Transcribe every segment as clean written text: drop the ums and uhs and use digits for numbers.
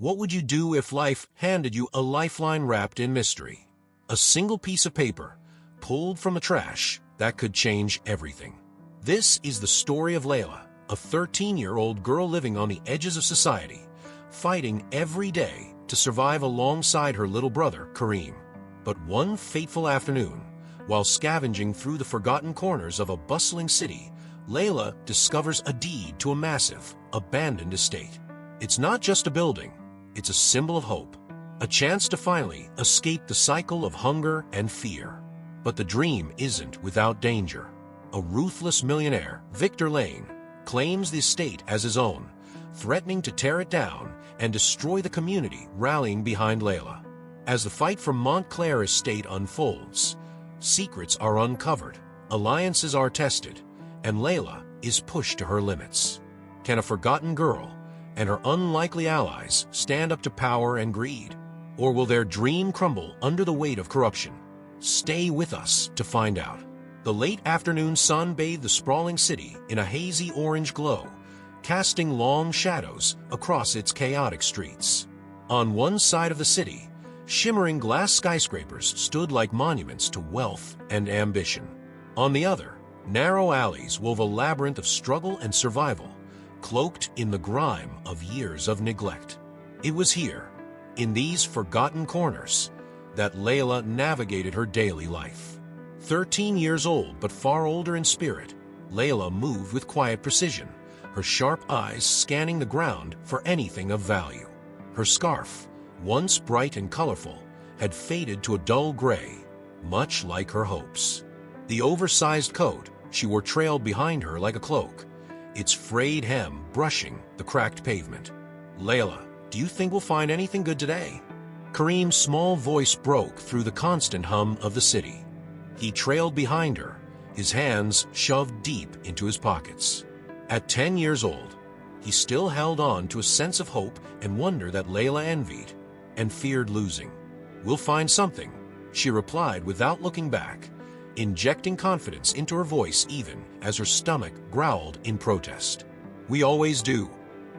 What would you do if life handed you a lifeline wrapped in mystery? A single piece of paper, pulled from the trash, that could change everything. This is the story of Layla, a 13-year-old girl living on the edges of society, fighting every day to survive alongside her little brother, Kareem. But one fateful afternoon, while scavenging through the forgotten corners of a bustling city, Layla discovers a deed to a massive, abandoned estate. It's not just a building, it's a symbol of hope, a chance to finally escape the cycle of hunger and fear. But the dream isn't without danger. A ruthless millionaire, Victor Lane, claims the estate as his own, threatening to tear it down and destroy the community rallying behind Layla. As the fight for Montclair Estate unfolds, secrets are uncovered, alliances are tested, and Layla is pushed to her limits. Can a forgotten girl and her unlikely allies stand up to power and greed? Or will their dream crumble under the weight of corruption? Stay with us to find out. The late afternoon sun bathed the sprawling city in a hazy orange glow, casting long shadows across its chaotic streets. On one side of the city, shimmering glass skyscrapers stood like monuments to wealth and ambition. On the other, narrow alleys wove a labyrinth of struggle and survival, cloaked in the grime of years of neglect. It was here, in these forgotten corners, that Layla navigated her daily life. 13 years old but far older in spirit, Layla moved with quiet precision, her sharp eyes scanning the ground for anything of value. Her scarf, once bright and colorful, had faded to a dull gray, much like her hopes. The oversized coat she wore trailed behind her like a cloak, its frayed hem brushing the cracked pavement. "Layla, do you think we'll find anything good today?" Kareem's small voice broke through the constant hum of the city. He trailed behind her, his hands shoved deep into his pockets. At 10 years old, he still held on to a sense of hope and wonder that Layla envied and feared losing. "We'll find something," she replied without looking back, injecting confidence into her voice even as her stomach growled in protest. "We always do."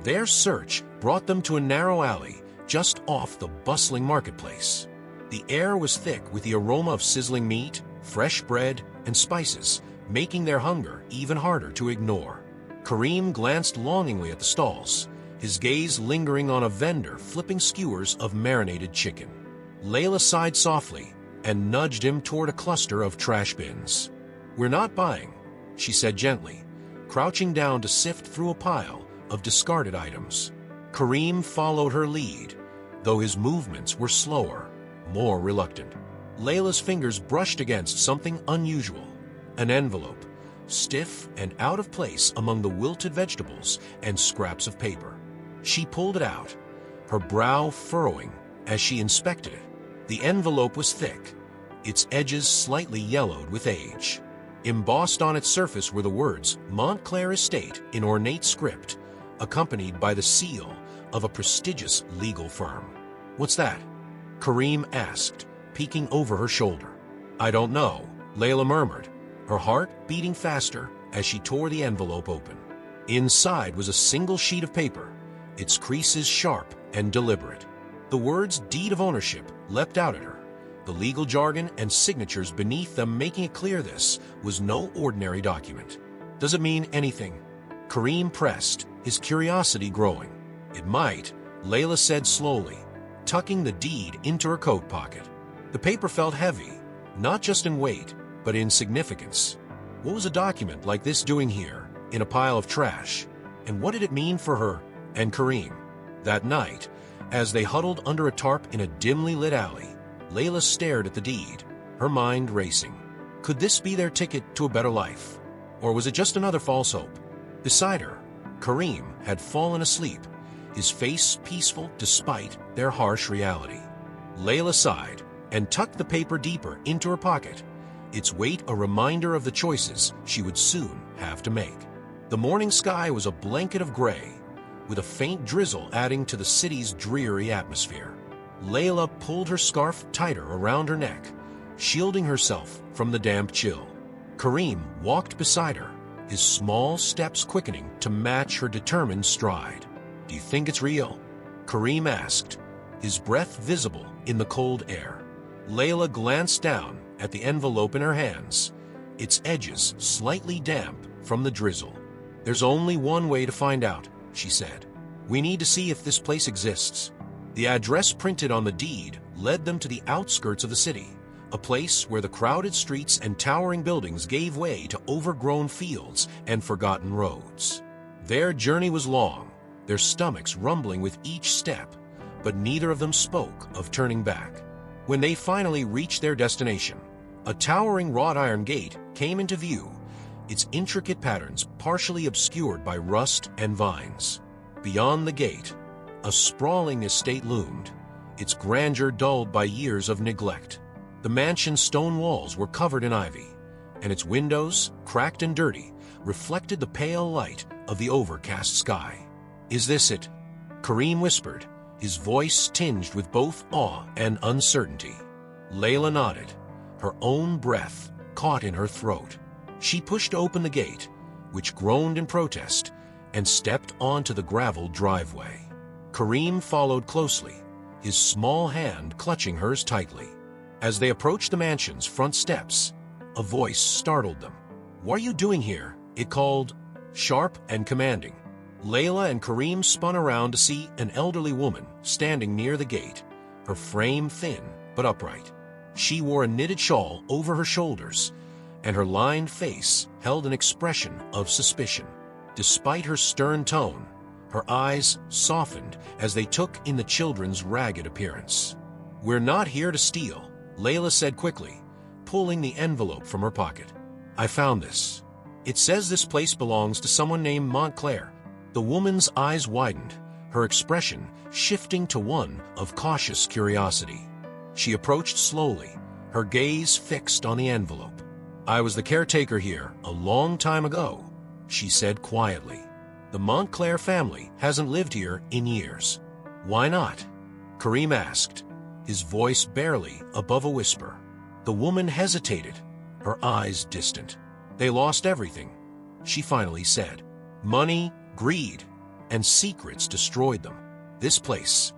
Their search brought them to a narrow alley just off the bustling marketplace. The air was thick with the aroma of sizzling meat, fresh bread, and spices, making their hunger even harder to ignore. Kareem glanced longingly at the stalls, his gaze lingering on a vendor flipping skewers of marinated chicken. Layla sighed softly and nudged him toward a cluster of trash bins. "We're not buying," she said gently, crouching down to sift through a pile of discarded items. Kareem followed her lead, though his movements were slower, more reluctant. Layla's fingers brushed against something unusual, an envelope, stiff and out of place among the wilted vegetables and scraps of paper. She pulled it out, her brow furrowing as she inspected it. The envelope was thick, its edges slightly yellowed with age. Embossed on its surface were the words Montclair Estate in ornate script, accompanied by the seal of a prestigious legal firm. "What's that?" Kareem asked, peeking over her shoulder. "I don't know," Layla murmured, her heart beating faster as she tore the envelope open. Inside was a single sheet of paper, its creases sharp and deliberate. The words deed of ownership leapt out at her, the legal jargon and signatures beneath them making it clear this was no ordinary document. "Does it mean anything?" Kareem pressed, his curiosity growing. "It might," Layla said slowly, tucking the deed into her coat pocket. The paper felt heavy, not just in weight, but in significance. What was a document like this doing here, in a pile of trash? And what did it mean for her and Kareem? That night, as they huddled under a tarp in a dimly lit alley, Layla stared at the deed, her mind racing. Could this be their ticket to a better life? Or was it just another false hope? Beside her, Kareem had fallen asleep, his face peaceful despite their harsh reality. Layla sighed and tucked the paper deeper into her pocket, its weight a reminder of the choices she would soon have to make. The morning sky was a blanket of gray, with a faint drizzle adding to the city's dreary atmosphere. Layla pulled her scarf tighter around her neck, shielding herself from the damp chill. Kareem walked beside her, his small steps quickening to match her determined stride. "Do you think it's real?" Kareem asked, his breath visible in the cold air. Layla glanced down at the envelope in her hands, its edges slightly damp from the drizzle. "There's only one way to find out," she said. "We need to see if this place exists." The address printed on the deed led them to the outskirts of the city, a place where the crowded streets and towering buildings gave way to overgrown fields and forgotten roads. Their journey was long, their stomachs rumbling with each step, but neither of them spoke of turning back. When they finally reached their destination, a towering wrought iron gate came into view, its intricate patterns partially obscured by rust and vines. Beyond the gate, a sprawling estate loomed, its grandeur dulled by years of neglect. The mansion's stone walls were covered in ivy, and its windows, cracked and dirty, reflected the pale light of the overcast sky. "Is this it?" Kareem whispered, his voice tinged with both awe and uncertainty. Layla nodded, her own breath caught in her throat. She pushed open the gate, which groaned in protest, and stepped onto the gravel driveway. Kareem followed closely, his small hand clutching hers tightly. As they approached the mansion's front steps, a voice startled them. "What are you doing here?" it called, sharp and commanding. Layla and Kareem spun around to see an elderly woman standing near the gate, her frame thin but upright. She wore a knitted shawl over her shoulders, and her lined face held an expression of suspicion. Despite her stern tone, her eyes softened as they took in the children's ragged appearance. "We're not here to steal," Layla said quickly, pulling the envelope from her pocket. "I found this. It says this place belongs to someone named Montclair." The woman's eyes widened, her expression shifting to one of cautious curiosity. She approached slowly, her gaze fixed on the envelope. "I was the caretaker here a long time ago," she said quietly. "The Montclair family hasn't lived here in years." "Why not?" Kareem asked, his voice barely above a whisper. The woman hesitated, her eyes distant. "They lost everything," she finally said. "Money, greed, and secrets destroyed them. This place,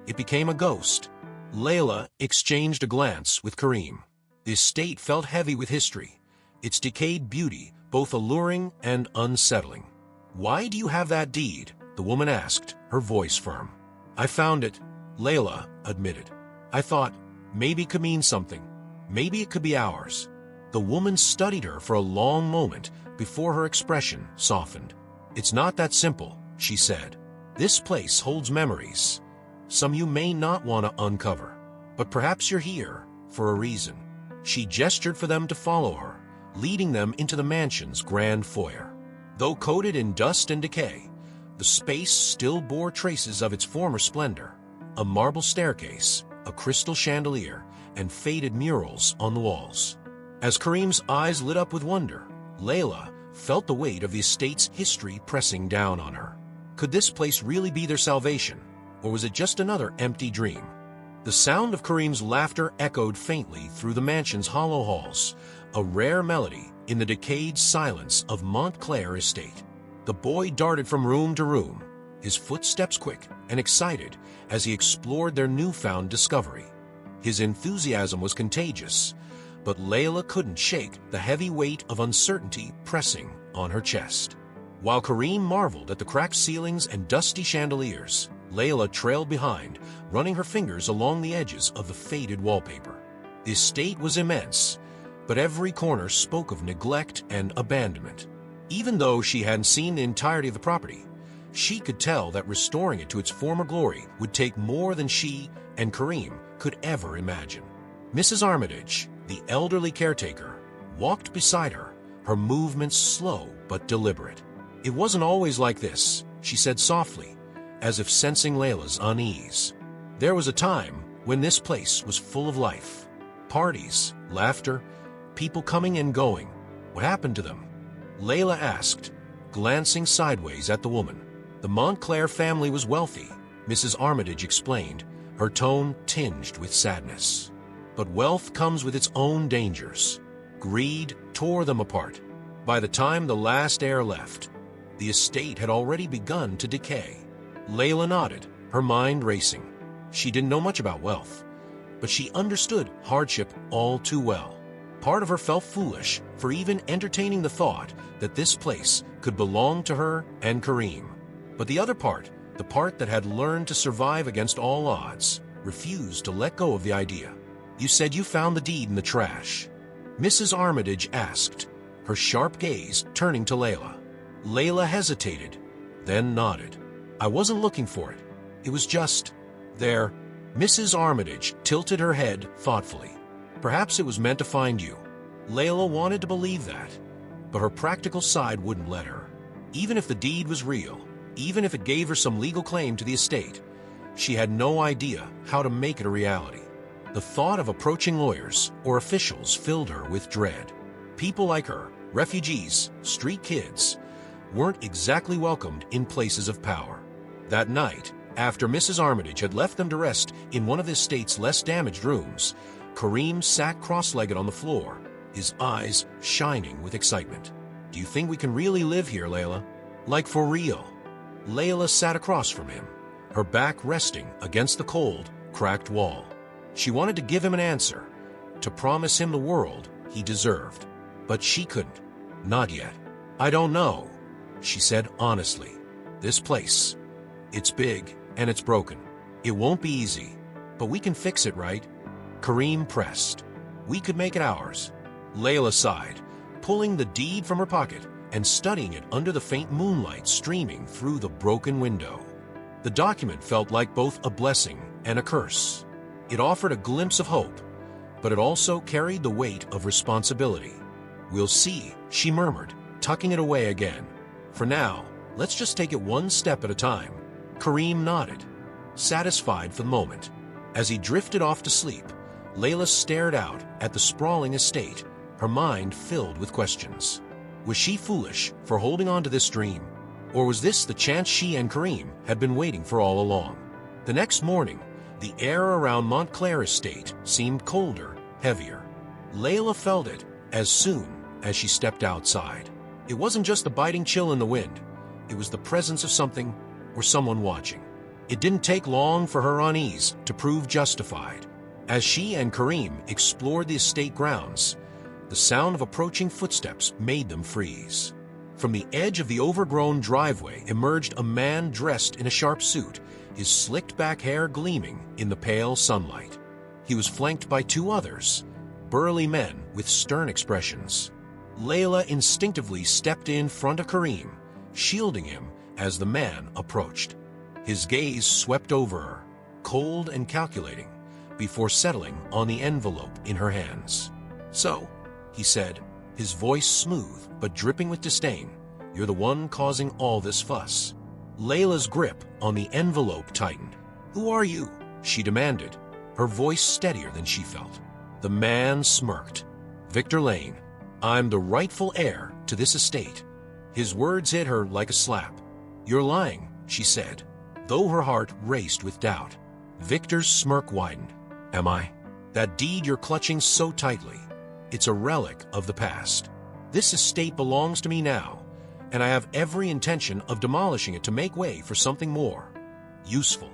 it became a ghost." Layla exchanged a glance with Kareem. The estate felt heavy with history, its decayed beauty both alluring and unsettling. "Why do you have that deed?" the woman asked, her voice firm. "I found it," Layla admitted. "I thought maybe it could mean something. Maybe it could be ours." The woman studied her for a long moment before her expression softened. "It's not that simple," she said. "This place holds memories, some you may not want to uncover. But perhaps you're here for a reason." She gestured for them to follow her, leading them into the mansion's grand foyer. Though coated in dust and decay, the space still bore traces of its former splendor. A marble staircase, a crystal chandelier, and faded murals on the walls. As Kareem's eyes lit up with wonder, Layla felt the weight of the estate's history pressing down on her. Could this place really be their salvation, or was it just another empty dream? The sound of Kareem's laughter echoed faintly through the mansion's hollow halls, a rare melody in the decayed silence of Montclair Estate. The boy darted from room to room, his footsteps quick and excited as he explored their newfound discovery. His enthusiasm was contagious, but Layla couldn't shake the heavy weight of uncertainty pressing on her chest. While Kareem marveled at the cracked ceilings and dusty chandeliers, Layla trailed behind, running her fingers along the edges of the faded wallpaper. The estate was immense, but every corner spoke of neglect and abandonment. Even though she hadn't seen the entirety of the property, she could tell that restoring it to its former glory would take more than she and Kareem could ever imagine. Mrs. Armitage, the elderly caretaker, walked beside her, her movements slow but deliberate. "It wasn't always like this," she said softly, as if sensing Layla's unease. "There was a time when this place was full of life. Parties, laughter, people coming and going. What happened to them?" Layla asked, glancing sideways at the woman. "The Montclair family was wealthy," Mrs. Armitage explained, her tone tinged with sadness. "But wealth comes with its own dangers. Greed tore them apart. By the time the last heir left, the estate had already begun to decay." Layla nodded, her mind racing. She didn't know much about wealth, but she understood hardship all too well. Part of her felt foolish for even entertaining the thought that this place could belong to her and Kareem. But the other part, the part that had learned to survive against all odds, refused to let go of the idea. "You said you found the deed in the trash?" Mrs. Armitage asked, her sharp gaze turning to Layla. Layla hesitated, then nodded. "I wasn't looking for it. It was just there." Mrs. Armitage tilted her head thoughtfully. "Perhaps it was meant to find you." Layla wanted to believe that, but her practical side wouldn't let her. Even if the deed was real, even if it gave her some legal claim to the estate, she had no idea how to make it a reality. The thought of approaching lawyers or officials filled her with dread. People like her, refugees, street kids, weren't exactly welcomed in places of power. That night, after Mrs. Armitage had left them to rest in one of the estate's less damaged rooms, Kareem sat cross-legged on the floor, his eyes shining with excitement. "Do you think we can really live here, Layla? Like for real?" Layla sat across from him, her back resting against the cold, cracked wall. She wanted to give him an answer, to promise him the world he deserved. But she couldn't. Not yet. "I don't know," she said honestly. "This place, it's big and it's broken. It won't be easy, but we can fix it, right?" Kareem pressed. "We could make it ours." Layla sighed, pulling the deed from her pocket and studying it under the faint moonlight streaming through the broken window. The document felt like both a blessing and a curse. It offered a glimpse of hope, but it also carried the weight of responsibility. "We'll see," she murmured, tucking it away again. "For now, let's just take it one step at a time." Kareem nodded, satisfied for the moment. As he drifted off to sleep, Layla stared out at the sprawling estate, her mind filled with questions. Was she foolish for holding on to this dream? Or was this the chance she and Kareem had been waiting for all along? The next morning, the air around Montclair Estate seemed colder, heavier. Layla felt it as soon as she stepped outside. It wasn't just the biting chill in the wind. It was the presence of something or someone watching. It didn't take long for her unease to prove justified. As she and Kareem explored the estate grounds, the sound of approaching footsteps made them freeze. From the edge of the overgrown driveway emerged a man dressed in a sharp suit, his slicked back hair gleaming in the pale sunlight. He was flanked by two others, burly men with stern expressions. Layla instinctively stepped in front of Kareem, shielding him as the man approached. His gaze swept over her, cold and calculating, before settling on the envelope in her hands. "So," he said, his voice smooth but dripping with disdain, "you're the one causing all this fuss." Layla's grip on the envelope tightened. "Who are you?" she demanded, her voice steadier than she felt. The man smirked. "Victor Lane. I'm the rightful heir to this estate." His words hit her like a slap. "You're lying," she said, though her heart raced with doubt. Victor's smirk widened. "Am I? That deed you're clutching so tightly, it's a relic of the past. This estate belongs to me now, and I have every intention of demolishing it to make way for something more useful."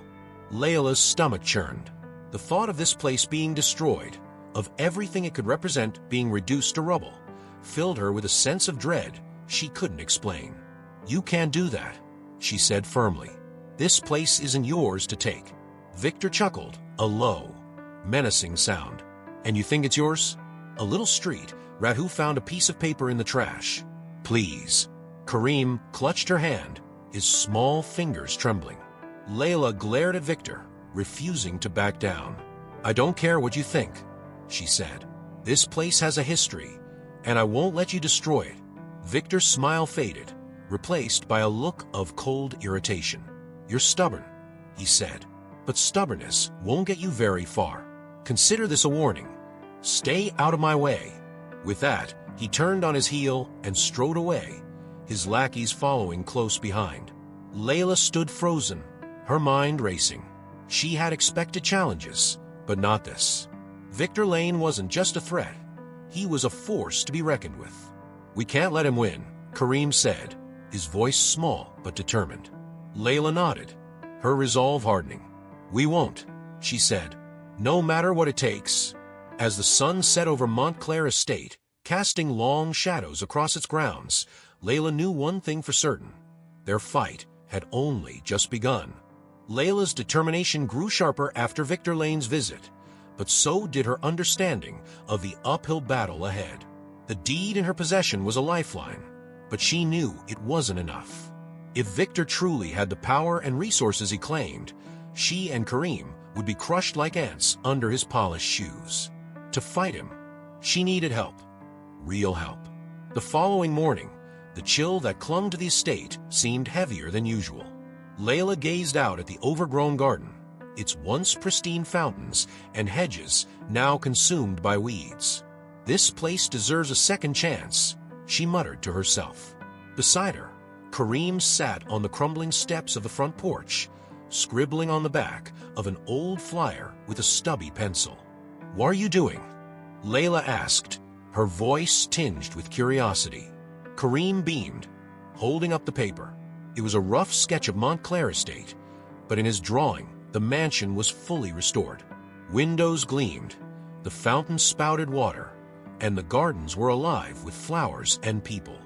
Layla's stomach churned. The thought of this place being destroyed, of everything it could represent being reduced to rubble, filled her with a sense of dread she couldn't explain. "You can't do that," she said firmly. "This place isn't yours to take." Victor chuckled, a low, menacing sound. "And you think it's yours?" A little street rat who found a piece of paper in the trash. "Please." Kareem clutched her hand, his small fingers trembling. Layla glared at Victor, refusing to back down. "I don't care what you think," she said. "This place has a history, and I won't let you destroy it." Victor's smile faded, replaced by a look of cold irritation. "You're stubborn," he said, "but stubbornness won't get you very far. Consider this a warning. Stay out of my way." With that, he turned on his heel and strode away, his lackeys following close behind. Layla stood frozen, her mind racing. She had expected challenges, but not this. Victor Lane wasn't just a threat. He was a force to be reckoned with. "We can't let him win," Kareem said, his voice small but determined. Layla nodded, her resolve hardening. "We won't," she said, "no matter what it takes." As the sun set over Montclair Estate, casting long shadows across its grounds, Layla knew one thing for certain. Their fight had only just begun. Layla's determination grew sharper after Victor Lane's visit, but so did her understanding of the uphill battle ahead. The deed in her possession was a lifeline, but she knew it wasn't enough. If Victor truly had the power and resources he claimed, she and Kareem would be crushed like ants under his polished shoes. To fight him, she needed help. Real help. The following morning, the chill that clung to the estate seemed heavier than usual. Layla gazed out at the overgrown garden, its once pristine fountains and hedges now consumed by weeds. "This place deserves a second chance," she muttered to herself. Beside her, Kareem sat on the crumbling steps of the front porch, scribbling on the back of an old flyer with a stubby pencil. "What are you doing?" Layla asked, her voice tinged with curiosity. Kareem beamed, holding up the paper. It was a rough sketch of Montclair Estate, but in his drawing, the mansion was fully restored. Windows gleamed, the fountains spouted water, and the gardens were alive with flowers and people.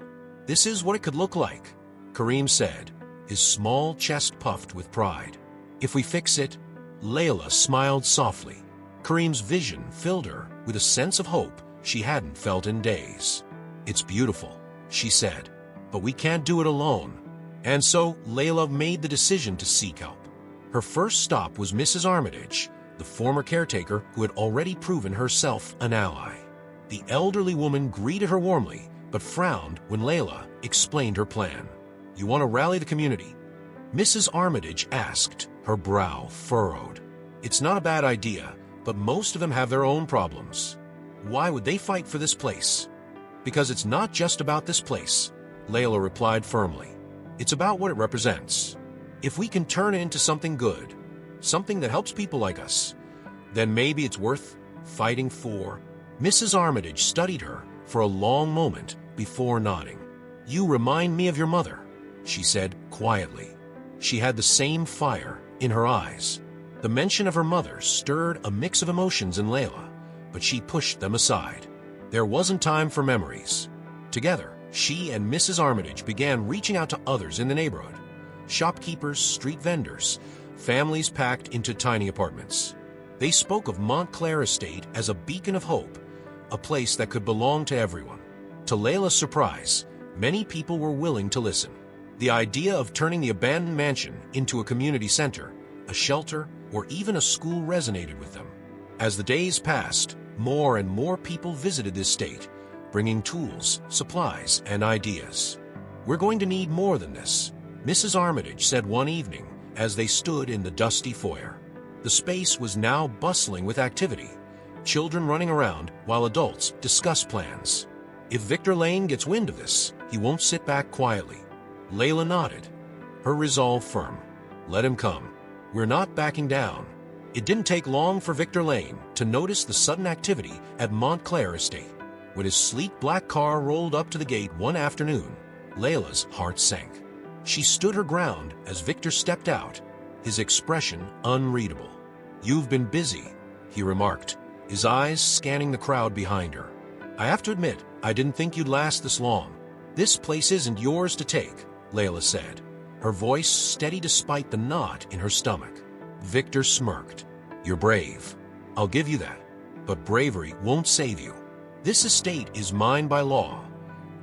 "This is what it could look like," Kareem said, his small chest puffed with pride. "If we fix it," Layla smiled softly. Kareem's vision filled her with a sense of hope she hadn't felt in days. "It's beautiful," she said, "but we can't do it alone." And so Layla made the decision to seek help. Her first stop was Mrs. Armitage, the former caretaker who had already proven herself an ally. The elderly woman greeted her warmly, but frowned when Layla explained her plan. "You want to rally the community?" Mrs. Armitage asked, her brow furrowed. "It's not a bad idea, but most of them have their own problems. Why would they fight for this place?" "Because it's not just about this place," Layla replied firmly. "It's about what it represents. If we can turn it into something good, something that helps people like us, then maybe it's worth fighting for." Mrs. Armitage studied her for a long moment before nodding. "You remind me of your mother," she said quietly. She had the same fire in her eyes. The mention of her mother stirred a mix of emotions in Layla, but she pushed them aside. There wasn't time for memories. Together, she and Mrs. Armitage began reaching out to others in the neighborhood. Shopkeepers, street vendors, families packed into tiny apartments. They spoke of Montclair Estate as a beacon of hope, a place that could belong to everyone. To Layla's surprise, many people were willing to listen. The idea of turning the abandoned mansion into a community center, a shelter, or even a school resonated with them. As the days passed, more and more people visited this estate, bringing tools, supplies, and ideas. "We're going to need more than this," Mrs. Armitage said one evening as they stood in the dusty foyer. The space was now bustling with activity, children running around while adults discussed plans. "If Victor Lane gets wind of this, he won't sit back quietly." Layla nodded, her resolve firm. "Let him come. We're not backing down." It didn't take long for Victor Lane to notice the sudden activity at Montclair Estate. When his sleek black car rolled up to the gate one afternoon, Layla's heart sank. She stood her ground as Victor stepped out, his expression unreadable. "You've been busy," he remarked, his eyes scanning the crowd behind her. "I have to admit, I didn't think you'd last this long." "This place isn't yours to take," Layla said, her voice steady despite the knot in her stomach. Victor smirked. "You're brave. I'll give you that. But bravery won't save you. This estate is mine by law,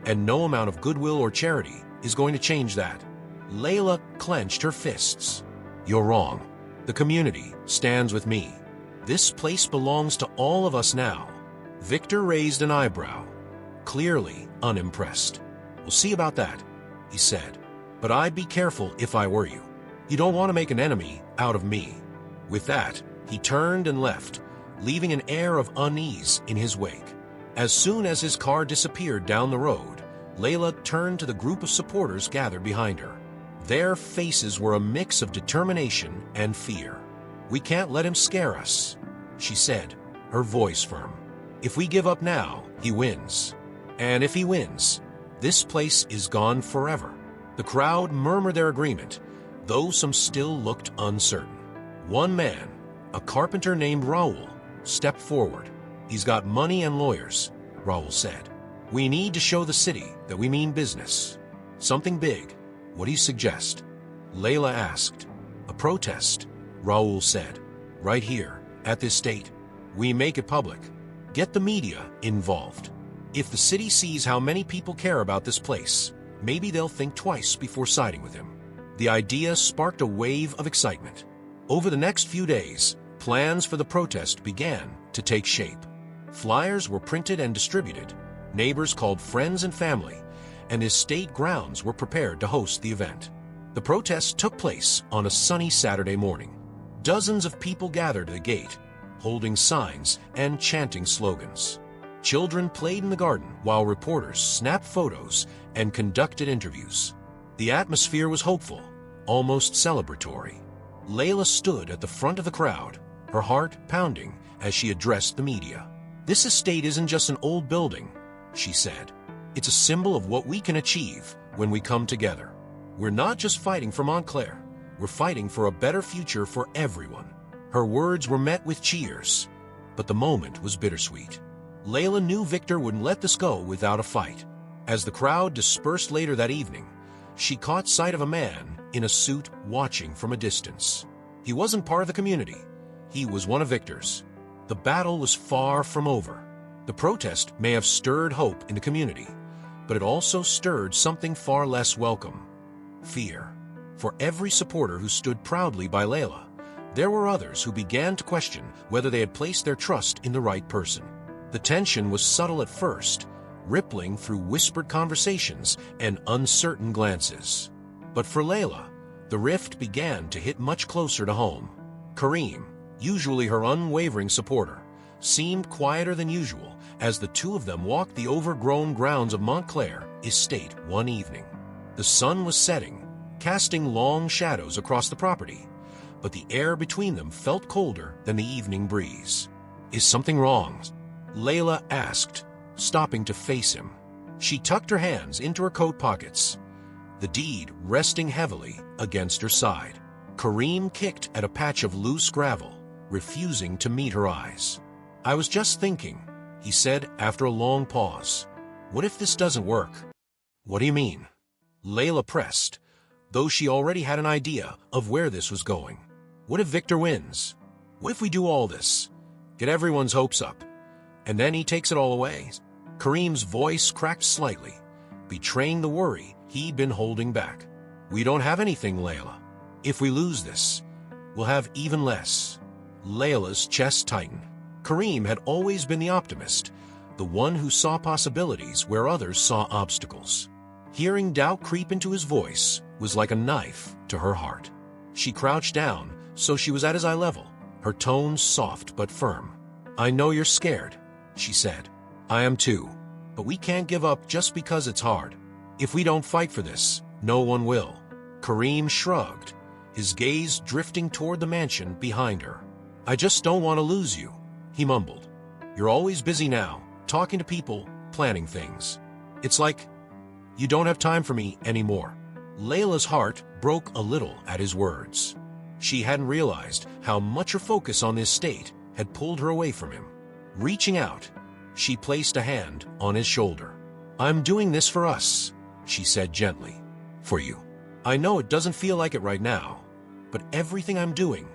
and no amount of goodwill or charity is going to change that." Layla clenched her fists. "You're wrong. The community stands with me. This place belongs to all of us now." Victor raised an eyebrow, clearly unimpressed. "We'll see about that," he said. "But I'd be careful if I were you. You don't want to make an enemy out of me." With that, he turned and left, leaving an air of unease in his wake. As soon as his car disappeared down the road, Layla turned to the group of supporters gathered behind her. Their faces were a mix of determination and fear. "We can't let him scare us," she said, her voice firm. "If we give up now, he wins. And if he wins, this place is gone forever." The crowd murmured their agreement, though some still looked uncertain. One man, a carpenter named Raoul, stepped forward. "He's got money and lawyers," Raoul said. "We need to show the city that we mean business. Something big. What do you suggest?" Layla asked. "A protest," Raoul said. "Right here, at this estate. We make it public. Get the media involved. If the city sees how many people care about this place, maybe they'll think twice before siding with him." The idea sparked a wave of excitement. Over the next few days, plans for the protest began to take shape. Flyers were printed and distributed. Neighbors called friends and family, and estate grounds were prepared to host the event. The protest took place on a sunny Saturday morning. Dozens of people gathered at the gate, holding signs and chanting slogans. Children played in the garden while reporters snapped photos and conducted interviews. The atmosphere was hopeful, almost celebratory. Layla stood at the front of the crowd, her heart pounding as she addressed the media. "This estate isn't just an old building," she said. "It's a symbol of what we can achieve when we come together. We're not just fighting for Montclair, we're fighting for a better future for everyone." Her words were met with cheers, but the moment was bittersweet. Layla knew Victor wouldn't let this go without a fight. As the crowd dispersed later that evening, she caught sight of a man in a suit watching from a distance. He wasn't part of the community. He was one of Victor's. The battle was far from over. The protest may have stirred hope in the community, but it also stirred something far less welcome: fear. For every supporter who stood proudly by Layla, there were others who began to question whether they had placed their trust in the right person. The tension was subtle at first, rippling through whispered conversations and uncertain glances. But for Layla, the rift began to hit much closer to home. Kareem, usually her unwavering supporter, seemed quieter than usual as the two of them walked the overgrown grounds of Montclair estate one evening. The sun was setting, casting long shadows across the property, but the air between them felt colder than the evening breeze. "Is something wrong?" Layla asked, stopping to face him. She tucked her hands into her coat pockets, the deed resting heavily against her side. Kareem kicked at a patch of loose gravel, refusing to meet her eyes. "I was just thinking," he said after a long pause. "What if this doesn't work?" "What do you mean?" Layla pressed, though she already had an idea of where this was going. "What if Victor wins? What if we do all this, get everyone's hopes up, and then he takes it all away?" Kareem's voice cracked slightly, betraying the worry he'd been holding back. "We don't have anything, Layla. If we lose this, we'll have even less." Layla's chest tightened. Kareem had always been the optimist, the one who saw possibilities where others saw obstacles. Hearing doubt creep into his voice was like a knife to her heart. She crouched down so she was at his eye level, her tone soft but firm. "I know you're scared," she said. "I am too. But we can't give up just because it's hard. If we don't fight for this, no one will." Kareem shrugged, his gaze drifting toward the mansion behind her. "I just don't want to lose you," he mumbled. "You're always busy now, talking to people, planning things. It's like you don't have time for me anymore." Layla's heart broke a little at his words. She hadn't realized how much her focus on this estate had pulled her away from him. Reaching out, she placed a hand on his shoulder. "I'm doing this for us," she said gently. "For you. I know it doesn't feel like it right now, but everything I'm doing,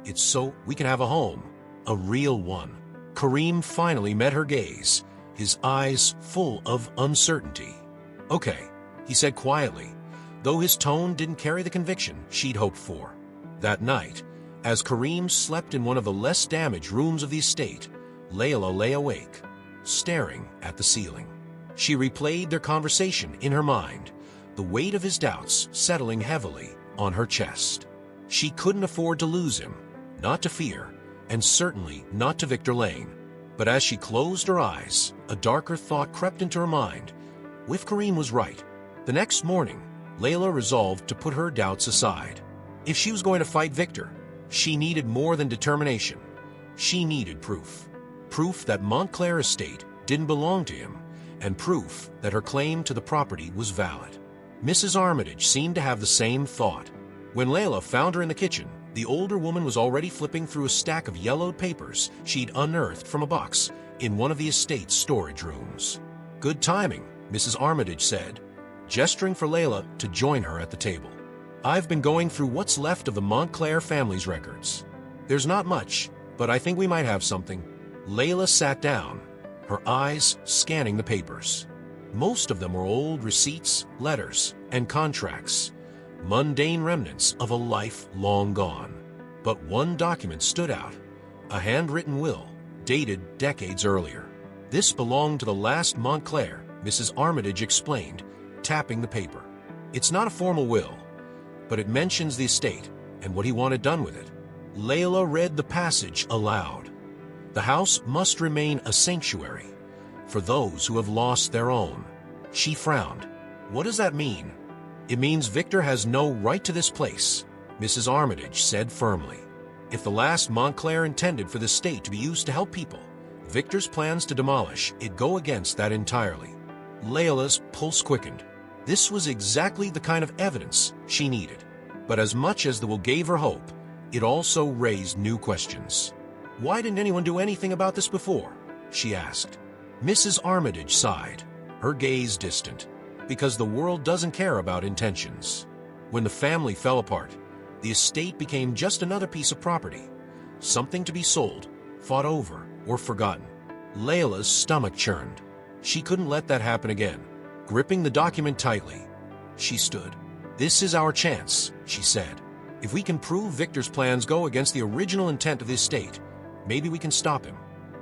it's so we can have a home, a real one." Kareem finally met her gaze, his eyes full of uncertainty. "Okay," he said quietly, though his tone didn't carry the conviction she'd hoped for. That night, as Kareem slept in one of the less damaged rooms of the estate, Layla lay awake, staring at the ceiling. She replayed their conversation in her mind, the weight of his doubts settling heavily on her chest. She couldn't afford to lose him, not to fear, and certainly not to Victor Lane. But as she closed her eyes, a darker thought crept into her mind. What if Kareem was right? The next morning, Layla resolved to put her doubts aside. If she was going to fight Victor, she needed more than determination. She needed proof. Proof that Montclair estate didn't belong to him, and proof that her claim to the property was valid. Mrs. Armitage seemed to have the same thought. When Layla found her in the kitchen, the older woman was already flipping through a stack of yellowed papers she'd unearthed from a box in one of the estate's storage rooms. "Good timing," Mrs. Armitage said, gesturing for Layla to join her at the table. "I've been going through what's left of the Montclair family's records. There's not much, but I think we might have something." Layla sat down, her eyes scanning the papers. Most of them were old receipts, letters, and contracts, mundane remnants of a life long gone. But one document stood out, a handwritten will, dated decades earlier. "This belonged to the last Montclair," Mrs. Armitage explained, tapping the paper. "It's not a formal will, but it mentions the estate and what he wanted done with it." Layla read the passage aloud. "The house must remain a sanctuary for those who have lost their own." She frowned. "What does that mean?" "It means Victor has no right to this place," Mrs. Armitage said firmly. "If the last Montclair intended for the estate to be used to help people, Victor's plans to demolish it go against that entirely." Layla's pulse quickened. This was exactly the kind of evidence she needed. But as much as the will gave her hope, it also raised new questions. "Why didn't anyone do anything about this before?" she asked. Mrs. Armitage sighed, her gaze distant. "Because the world doesn't care about intentions. When the family fell apart, the estate became just another piece of property, something to be sold, fought over, or forgotten." Layla's stomach churned. She couldn't let that happen again. Gripping the document tightly, she stood. "This is our chance," she said. "If we can prove Victor's plans go against the original intent of the estate, maybe we can stop him."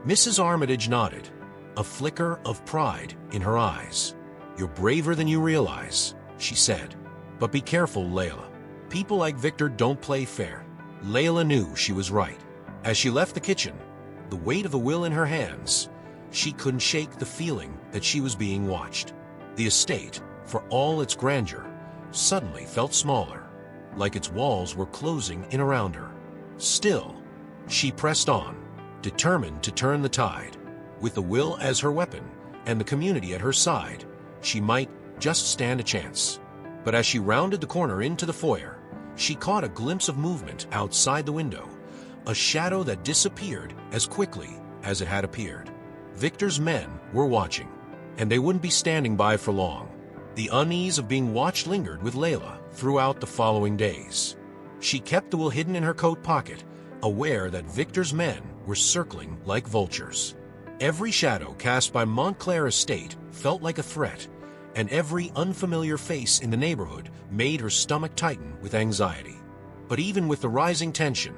Mrs. Armitage nodded, a flicker of pride in her eyes. "You're braver than you realize," she said. "But be careful, Layla. People like Victor don't play fair." Layla knew she was right. As she left the kitchen, the weight of the will in her hands, she couldn't shake the feeling that she was being watched. The estate, for all its grandeur, suddenly felt smaller, like its walls were closing in around her. Still, she pressed on, determined to turn the tide. With the will as her weapon and the community at her side, she might just stand a chance. But as she rounded the corner into the foyer, she caught a glimpse of movement outside the window, a shadow that disappeared as quickly as it had appeared. Victor's men were watching, and they wouldn't be standing by for long. The unease of being watched lingered with Layla throughout the following days. She kept the will hidden in her coat pocket, aware that Victor's men were circling like vultures. Every shadow cast by Montclair Estate felt like a threat, and every unfamiliar face in the neighborhood made her stomach tighten with anxiety. But even with the rising tension,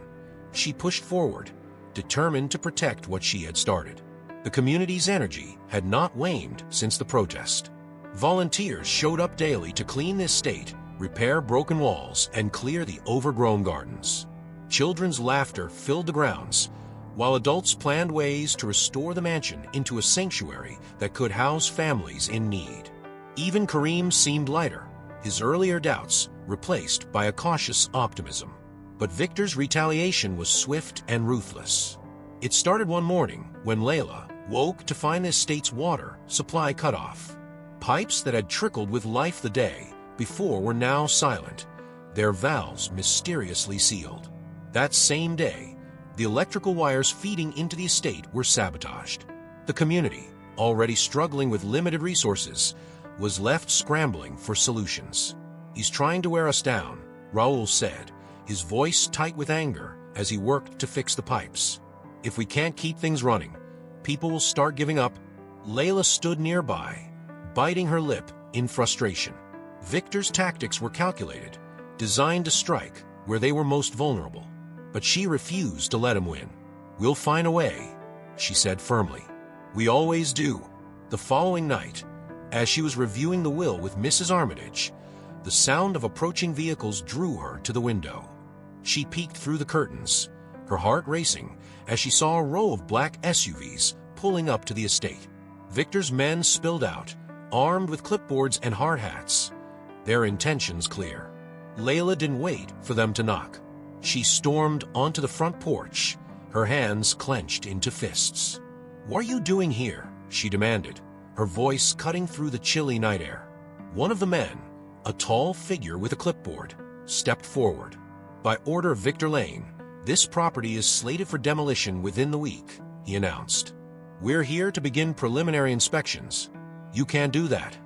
she pushed forward, determined to protect what she had started. The community's energy had not waned since the protest. Volunteers showed up daily to clean the estate, repair broken walls, and clear the overgrown gardens. Children's laughter filled the grounds, while adults planned ways to restore the mansion into a sanctuary that could house families in need. Even Kareem seemed lighter, his earlier doubts replaced by a cautious optimism. But Victor's retaliation was swift and ruthless. It started one morning when Layla woke to find the estate's water supply cut off. Pipes that had trickled with life the day before were now silent, their valves mysteriously sealed. That same day, the electrical wires feeding into the estate were sabotaged. The community, already struggling with limited resources, was left scrambling for solutions. "He's trying to wear us down," Raoul said, his voice tight with anger as he worked to fix the pipes. "If we can't keep things running, people will start giving up." Layla stood nearby, biting her lip in frustration. Victor's tactics were calculated, designed to strike where they were most vulnerable. But she refused to let him win. "We'll find a way," she said firmly. "We always do." The following night, as she was reviewing the will with Mrs. Armitage, the sound of approaching vehicles drew her to the window. She peeked through the curtains, her heart racing as she saw a row of black SUVs pulling up to the estate. Victor's men spilled out, armed with clipboards and hard hats, their intentions clear. Layla didn't wait for them to knock. She stormed onto the front porch, her hands clenched into fists. "What are you doing here?" she demanded, her voice cutting through the chilly night air. One of the men, a tall figure with a clipboard, stepped forward. "By order of Victor Lane, this property is slated for demolition within the week," he announced. "We're here to begin preliminary inspections." "You can't do that,"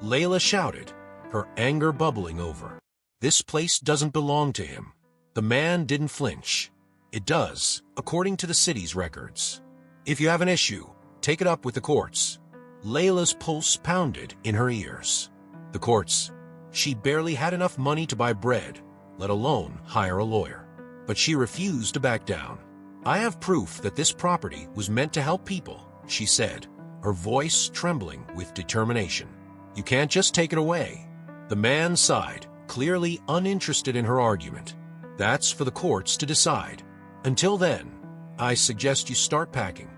Layla shouted, her anger bubbling over. This place doesn't belong to him. The man didn't flinch. "It does, according to the city's records. If you have an issue, take it up with the courts." Layla's pulse pounded in her ears. The courts. She barely had enough money to buy bread, let alone hire a lawyer. But she refused to back down. "I have proof that this property was meant to help people," she said, her voice trembling with determination. "You can't just take it away." The man sighed, clearly uninterested in her argument. "That's for the courts to decide. Until then, I suggest you start packing."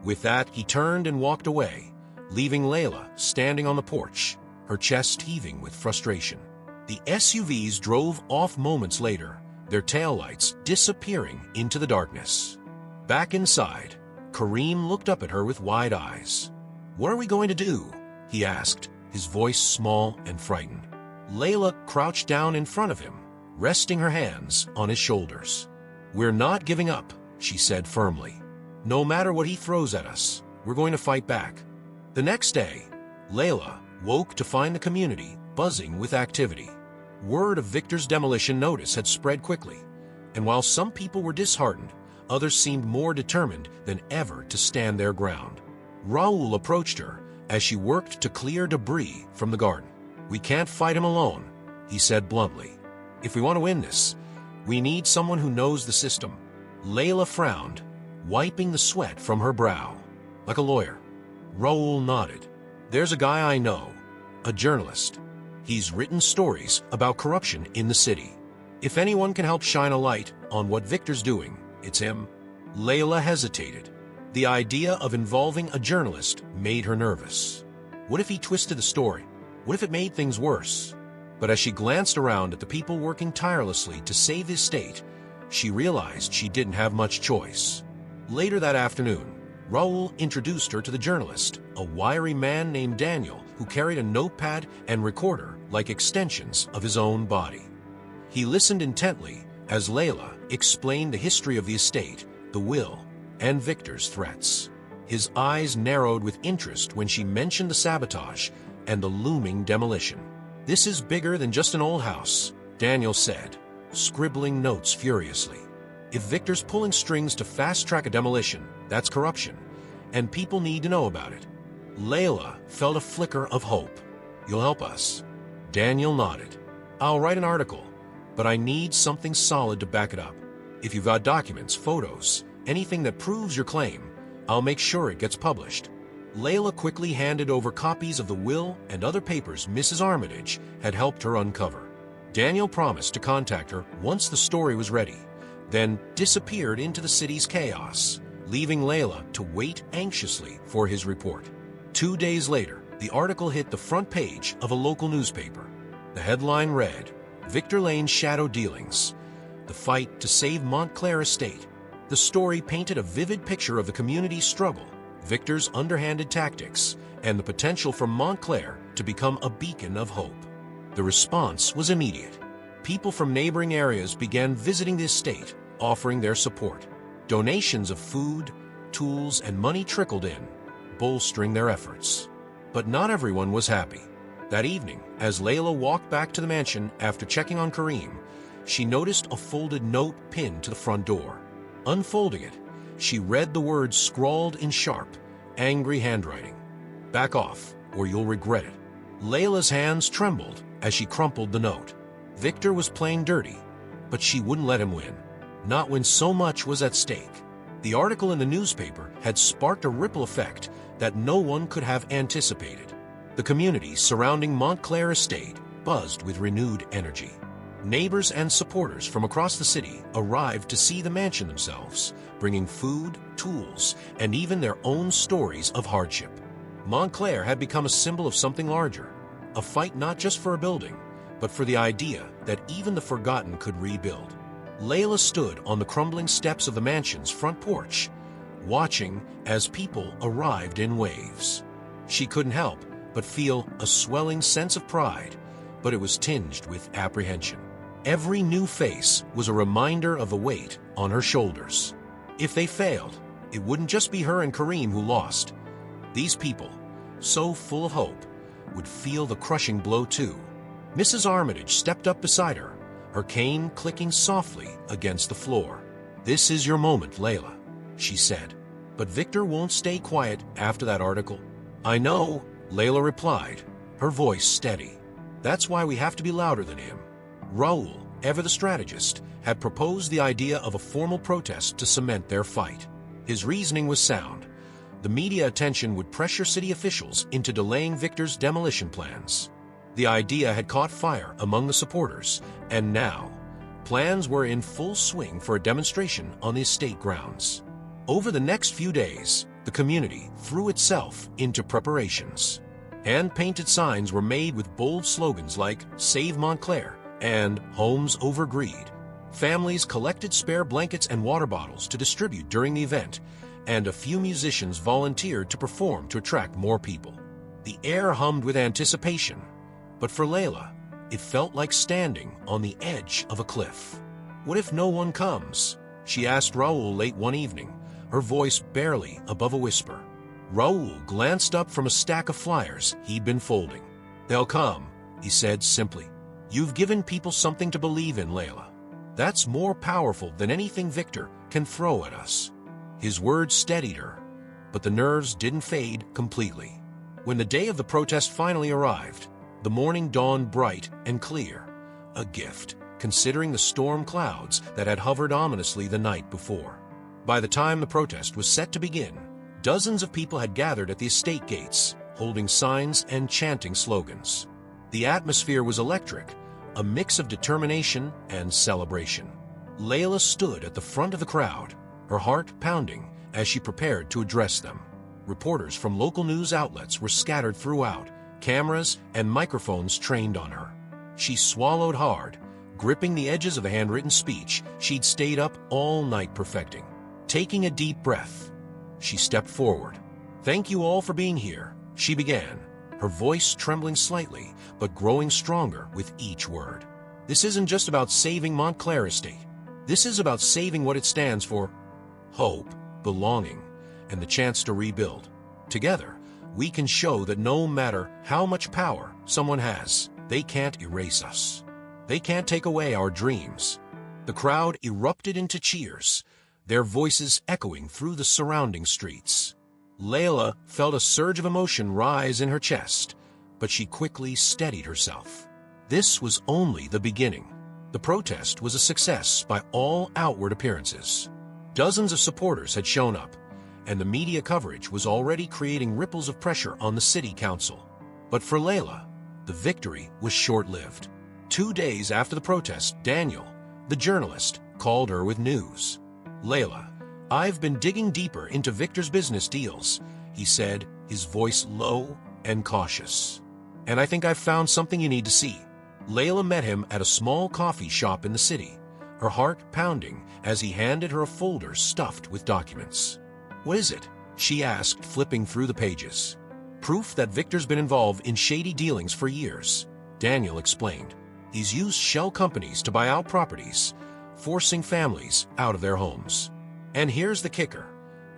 With that, he turned and walked away, leaving Layla standing on the porch, her chest heaving with frustration. The SUVs drove off moments later, their taillights disappearing into the darkness. Back inside, Kareem looked up at her with wide eyes. "What are we going to do?" he asked, his voice small and frightened. Layla crouched down in front of him, resting her hands on his shoulders. "We're not giving up," she said firmly. "No matter what he throws at us, we're going to fight back." The next day, Layla woke to find the community buzzing with activity. Word of Victor's demolition notice had spread quickly, and while some people were disheartened, others seemed more determined than ever to stand their ground. Raul approached her as she worked to clear debris from the garden. "We can't fight him alone," he said bluntly. "If we want to win this, we need someone who knows the system." Layla frowned, wiping the sweat from her brow. "Like a lawyer?" Raul nodded. "There's a guy I know, a journalist. He's written stories about corruption in the city. If anyone can help shine a light on what Victor's doing, it's him." Layla hesitated. The idea of involving a journalist made her nervous. What if he twisted the story? What if it made things worse? But as she glanced around at the people working tirelessly to save his state, she realized she didn't have much choice. Later that afternoon, Raul introduced her to the journalist, a wiry man named Daniel who carried a notepad and recorder like extensions of his own body. He listened intently as Layla explained the history of the estate, the will, and Victor's threats. His eyes narrowed with interest when she mentioned the sabotage and the looming demolition. "This is bigger than just an old house," Daniel said, scribbling notes furiously. "If Victor's pulling strings to fast-track a demolition, that's corruption, and people need to know about it." Layla felt a flicker of hope. "You'll help us?" Daniel nodded. "I'll write an article, but I need something solid to back it up. If you've got documents, photos, anything that proves your claim, I'll make sure it gets published." Layla quickly handed over copies of the will and other papers Mrs. Armitage had helped her uncover. Daniel promised to contact her once the story was ready, then disappeared into the city's chaos, leaving Layla to wait anxiously for his report. 2 days later, the article hit the front page of a local newspaper. The headline read, "Victor Lane's Shadow Dealings, the Fight to Save Montclair Estate." The story painted a vivid picture of the community's struggle, Victor's underhanded tactics, and the potential for Montclair to become a beacon of hope. The response was immediate. People from neighboring areas began visiting the estate, offering their support. Donations of food, tools, and money trickled in, bolstering their efforts. But not everyone was happy. That evening, as Layla walked back to the mansion after checking on Kareem, she noticed a folded note pinned to the front door. Unfolding it, she read the words scrawled in sharp, angry handwriting. "Back off, or you'll regret it." Layla's hands trembled as she crumpled the note. Victor was playing dirty, but she wouldn't let him win. Not when so much was at stake. The article in the newspaper had sparked a ripple effect that no one could have anticipated. The community surrounding Montclair Estate buzzed with renewed energy. Neighbors and supporters from across the city arrived to see the mansion themselves, bringing food, tools, and even their own stories of hardship. Montclair had become a symbol of something larger, a fight not just for a building, but for the idea that even the forgotten could rebuild. Layla stood on the crumbling steps of the mansion's front porch, watching as people arrived in waves. She couldn't help but feel a swelling sense of pride, but it was tinged with apprehension. Every new face was a reminder of the weight on her shoulders. If they failed, it wouldn't just be her and Kareem who lost. These people, so full of hope, would feel the crushing blow too. Mrs. Armitage stepped up beside her, her cane clicking softly against the floor. "This is your moment, Layla," she said. "But Victor won't stay quiet after that article." "I know," Layla replied, her voice steady. "That's why we have to be louder than him." Raul, ever the strategist, had proposed the idea of a formal protest to cement their fight. His reasoning was sound. The media attention would pressure city officials into delaying Victor's demolition plans. The idea had caught fire among the supporters, and now, plans were in full swing for a demonstration on the estate grounds. Over the next few days, the community threw itself into preparations. Hand-painted signs were made with bold slogans like "Save Montclair" and "Homes Over Greed." Families collected spare blankets and water bottles to distribute during the event, and a few musicians volunteered to perform to attract more people. The air hummed with anticipation, but for Layla, it felt like standing on the edge of a cliff. "What if no one comes?" she asked Raul late one evening, her voice barely above a whisper. Raul glanced up from a stack of flyers he'd been folding. "They'll come," he said simply. "You've given people something to believe in, Layla. That's more powerful than anything Victor can throw at us." His words steadied her, but the nerves didn't fade completely. When the day of the protest finally arrived, the morning dawned bright and clear, a gift, considering the storm clouds that had hovered ominously the night before. By the time the protest was set to begin, dozens of people had gathered at the estate gates, holding signs and chanting slogans. The atmosphere was electric, a mix of determination and celebration. Layla stood at the front of the crowd, her heart pounding as she prepared to address them. Reporters from local news outlets were scattered throughout, cameras and microphones trained on her. She swallowed hard, gripping the edges of a handwritten speech she'd stayed up all night perfecting. Taking a deep breath, she stepped forward. "Thank you all for being here," she began, her voice trembling slightly but growing stronger with each word. "This isn't just about saving Montclair Estate. This is about saving what it stands for: hope, belonging, and the chance to rebuild. Together, we can show that no matter how much power someone has, they can't erase us. They can't take away our dreams." The crowd erupted into cheers, their voices echoing through the surrounding streets. Layla felt a surge of emotion rise in her chest, but she quickly steadied herself. This was only the beginning. The protest was a success by all outward appearances. Dozens of supporters had shown up, and the media coverage was already creating ripples of pressure on the city council. But for Layla, the victory was short-lived. 2 days after the protest, Daniel, the journalist, called her with news. "Layla, I've been digging deeper into Victor's business deals," he said, his voice low and cautious. "And I think I've found something you need to see." Layla met him at a small coffee shop in the city, her heart pounding as he handed her a folder stuffed with documents. "What is it?" she asked, flipping through the pages. "Proof that Victor's been involved in shady dealings for years," Daniel explained. "He's used shell companies to buy out properties, forcing families out of their homes. And here's the kicker.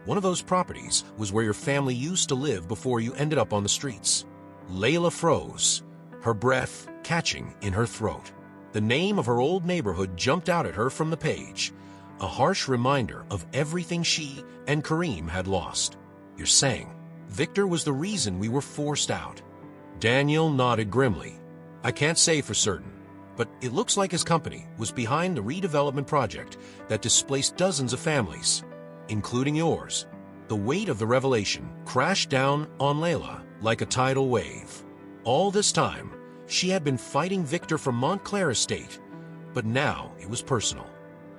One of those properties was where your family used to live before you ended up on the streets." Layla froze, her breath catching in her throat. The name of her old neighborhood jumped out at her from the page, a harsh reminder of everything she and Kareem had lost. "You're saying Victor was the reason we were forced out?" Daniel nodded grimly. "I can't say for certain, but it looks like his company was behind the redevelopment project that displaced dozens of families, including yours." The weight of the revelation crashed down on Layla like a tidal wave. All this time, she had been fighting Victor from Montclair Estate, but now it was personal.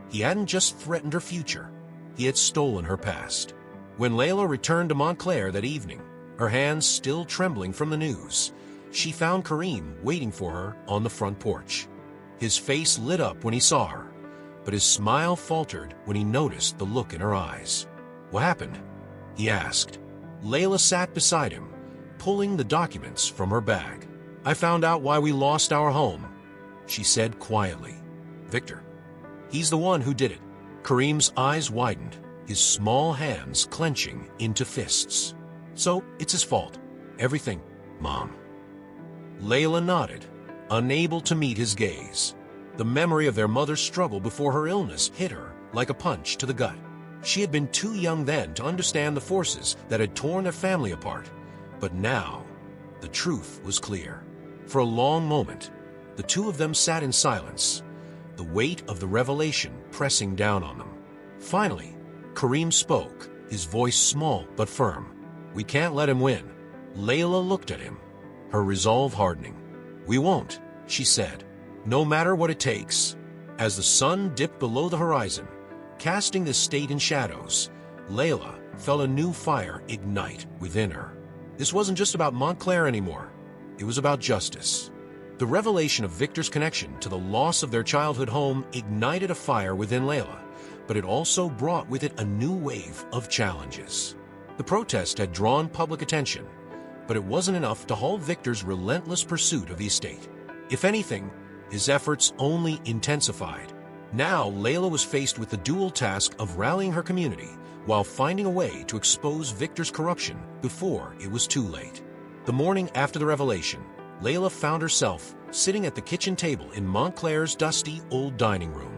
He hadn't just threatened her future, he had stolen her past. When Layla returned to Montclair that evening, her hands still trembling from the news, she found Kareem waiting for her on the front porch. His face lit up when he saw her, but his smile faltered when he noticed the look in her eyes. "What happened?" he asked. Layla sat beside him, pulling the documents from her bag. "I found out why we lost our home," she said quietly. Victor. He's the one who did it. Kareem's eyes widened, his small hands clenching into fists. So, it's his fault. Everything, Mom. Layla nodded, unable to meet his gaze. The memory of their mother's struggle before her illness hit her like a punch to the gut. She had been too young then to understand the forces that had torn their family apart. But now, the truth was clear. For a long moment, the two of them sat in silence, the weight of the revelation pressing down on them. Finally, Kareem spoke, his voice small but firm. "We can't let him win." Layla looked at him, her resolve hardening. "We won't," she said, "no matter what it takes." As the sun dipped below the horizon, casting the state in shadows, Layla felt a new fire ignite within her. This wasn't just about Montclair anymore. It was about justice. The revelation of Victor's connection to the loss of their childhood home ignited a fire within Layla, but it also brought with it a new wave of challenges. The protest had drawn public attention, but it wasn't enough to halt Victor's relentless pursuit of the estate. If anything, his efforts only intensified. Now, Layla was faced with the dual task of rallying her community while finding a way to expose Victor's corruption before it was too late. The morning after the revelation, Layla found herself sitting at the kitchen table in Montclair's dusty old dining room.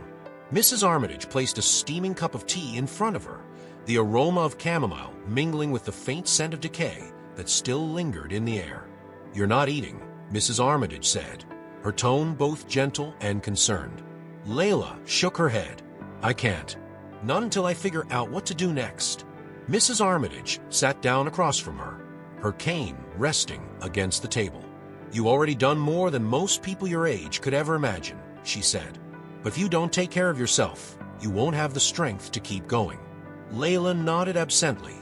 Mrs. Armitage placed a steaming cup of tea in front of her, the aroma of chamomile mingling with the faint scent of decay that still lingered in the air. "You're not eating," Mrs. Armitage said, her tone both gentle and concerned. Layla shook her head. "I can't. Not until I figure out what to do next." Mrs. Armitage sat down across from her, her cane resting against the table. "You already done more than most people your age could ever imagine," she said. "But if you don't take care of yourself, you won't have the strength to keep going." Layla nodded absently,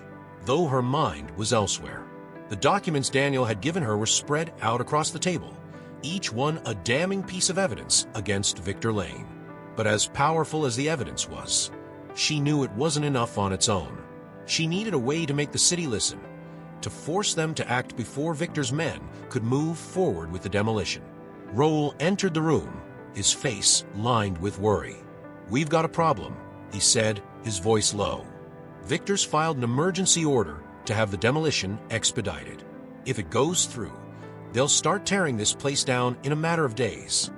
though her mind was elsewhere. The documents Daniel had given her were spread out across the table, each one a damning piece of evidence against Victor Lane. But as powerful as the evidence was, she knew it wasn't enough on its own. She needed a way to make the city listen, to force them to act before Victor's men could move forward with the demolition. Raoul entered the room, his face lined with worry. "We've got a problem," he said, his voice low. "Victor's filed an emergency order to have the demolition expedited. If it goes through, they'll start tearing this place down in a matter of days."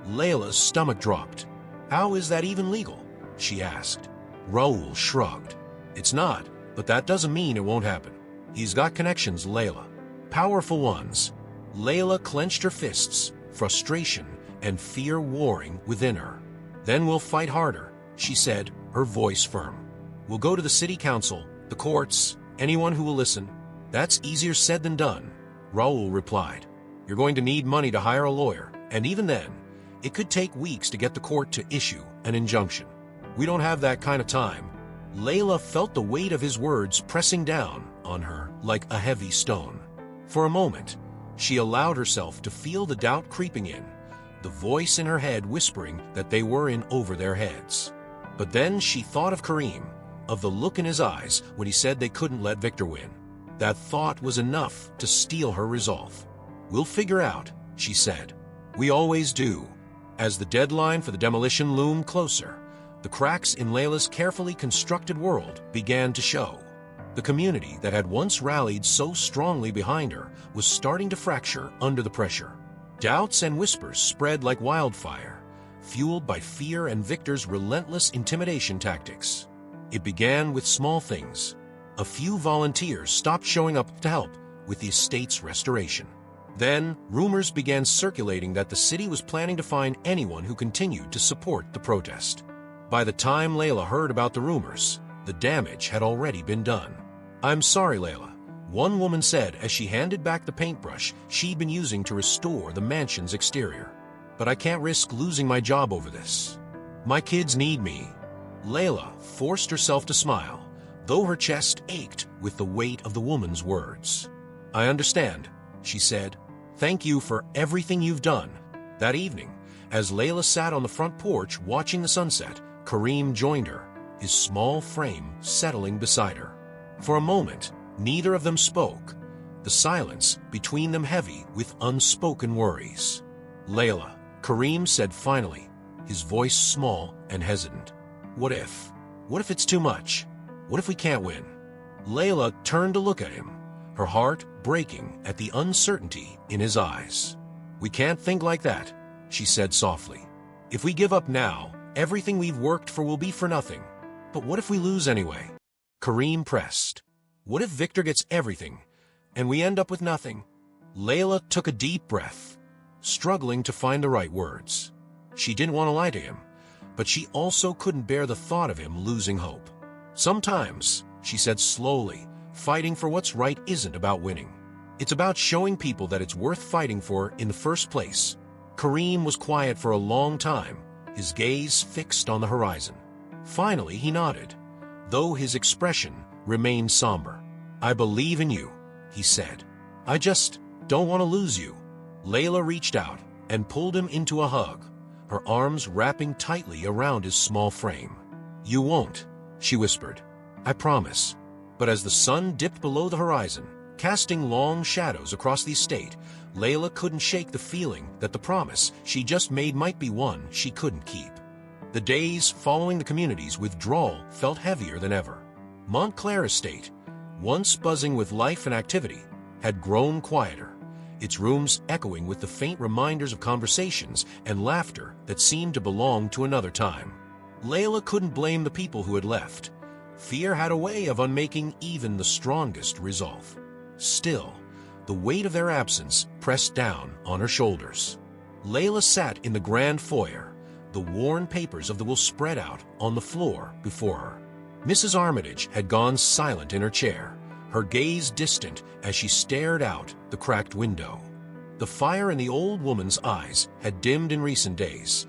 Layla's stomach dropped. "How is that even legal?" she asked. Raoul shrugged. "It's not, but that doesn't mean it won't happen. He's got connections, Layla. Powerful ones." Layla clenched her fists, frustration and fear warring within her. "Then we'll fight harder," she said, her voice firm. "We'll go to the city council, the courts, anyone who will listen." "That's easier said than done," Raoul replied. "You're going to need money to hire a lawyer, and even then, it could take weeks to get the court to issue an injunction. We don't have that kind of time." Layla felt the weight of his words pressing down on her like a heavy stone. For a moment, she allowed herself to feel the doubt creeping in, the voice in her head whispering that they were in over their heads. But then she thought of Kareem, of the look in his eyes when he said they couldn't let Victor win. That thought was enough to steel her resolve. "We'll figure out," she said. "We always do." As the deadline for the demolition loomed closer, the cracks in Layla's carefully constructed world began to show. The community that had once rallied so strongly behind her was starting to fracture under the pressure. Doubts and whispers spread like wildfire, fueled by fear and Victor's relentless intimidation tactics. It began with small things. A few volunteers stopped showing up to help with the estate's restoration. Then, rumors began circulating that the city was planning to fine anyone who continued to support the protest. By the time Layla heard about the rumors, the damage had already been done. "I'm sorry, Layla," one woman said as she handed back the paintbrush she'd been using to restore the mansion's exterior. "But I can't risk losing my job over this. My kids need me." Layla forced herself to smile, though her chest ached with the weight of the woman's words. "I understand," she said. "Thank you for everything you've done." That evening, as Layla sat on the front porch watching the sunset, Kareem joined her, his small frame settling beside her. For a moment, neither of them spoke, the silence between them heavy with unspoken worries. "Layla," Kareem said finally, his voice small and hesitant. What if? What if it's too much? What if we can't win? Layla turned to look at him, her heart breaking at the uncertainty in his eyes. We can't think like that, she said softly. If we give up now, everything we've worked for will be for nothing. But what if we lose anyway? Kareem pressed. What if Victor gets everything, and we end up with nothing? Layla took a deep breath, struggling to find the right words. She didn't want to lie to him, but she also couldn't bear the thought of him losing hope. Sometimes, she said slowly, fighting for what's right isn't about winning. It's about showing people that it's worth fighting for in the first place. Kareem was quiet for a long time, his gaze fixed on the horizon. Finally, he nodded, though his expression remained somber. I believe in you, he said. I just don't want to lose you. Layla reached out and pulled him into a hug, her arms wrapping tightly around his small frame. You won't, she whispered. I promise. But as the sun dipped below the horizon, casting long shadows across the estate, Layla couldn't shake the feeling that the promise she just made might be one she couldn't keep. The days following the community's withdrawal felt heavier than ever. Montclair Estate, once buzzing with life and activity, had grown quieter, its rooms echoing with the faint reminders of conversations and laughter that seemed to belong to another time. Layla couldn't blame the people who had left. Fear had a way of unmaking even the strongest resolve. Still, the weight of their absence pressed down on her shoulders. Layla sat in the grand foyer, the worn papers of the will spread out on the floor before her. Mrs. Armitage had gone silent in her chair, her gaze distant as she stared out the cracked window. The fire in the old woman's eyes had dimmed in recent days,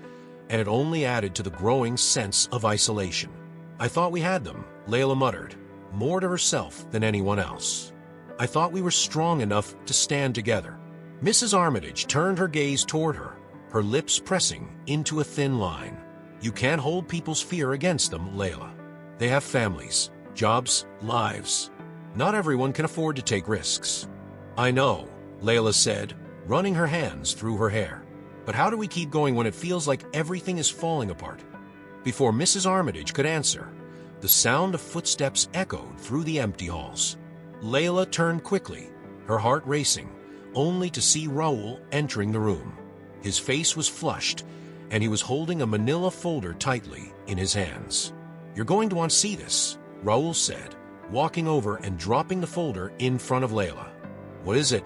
and it only added to the growing sense of isolation. I thought we had them, Layla muttered, more to herself than anyone else. I thought we were strong enough to stand together. Mrs. Armitage turned her gaze toward her lips pressing into a thin line. You can't hold people's fear against them, Layla. They have families, jobs, lives. Not everyone can afford to take risks. I know, Layla said, running her hands through her hair. But how do we keep going when it feels like everything is falling apart? Before Mrs. Armitage could answer, the sound of footsteps echoed through the empty halls. Layla turned quickly, her heart racing, only to see Raoul entering the room. His face was flushed, and he was holding a manila folder tightly in his hands. You're going to want to see this, Raoul said, walking over and dropping the folder in front of Layla. What is it?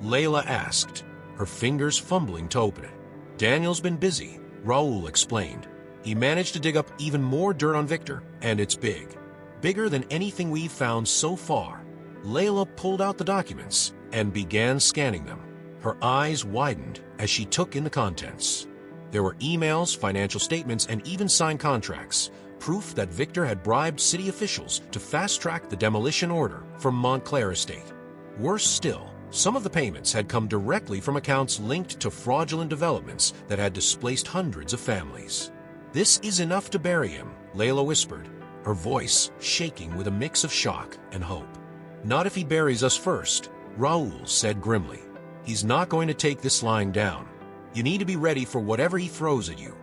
Layla asked, her fingers fumbling to open it. Daniel's been busy, Raoul explained. He managed to dig up even more dirt on Victor, and it's big. Bigger than anything we've found so far. Layla pulled out the documents and began scanning them. Her eyes widened as she took in the contents. There were emails, financial statements, and even signed contracts, proof that Victor had bribed city officials to fast-track the demolition order from Montclair Estate. Worse still, some of the payments had come directly from accounts linked to fraudulent developments that had displaced hundreds of families. This is enough to bury him, Layla whispered, her voice shaking with a mix of shock and hope. Not if he buries us first, Raoul said grimly. He's not going to take this lying down. You need to be ready for whatever he throws at you.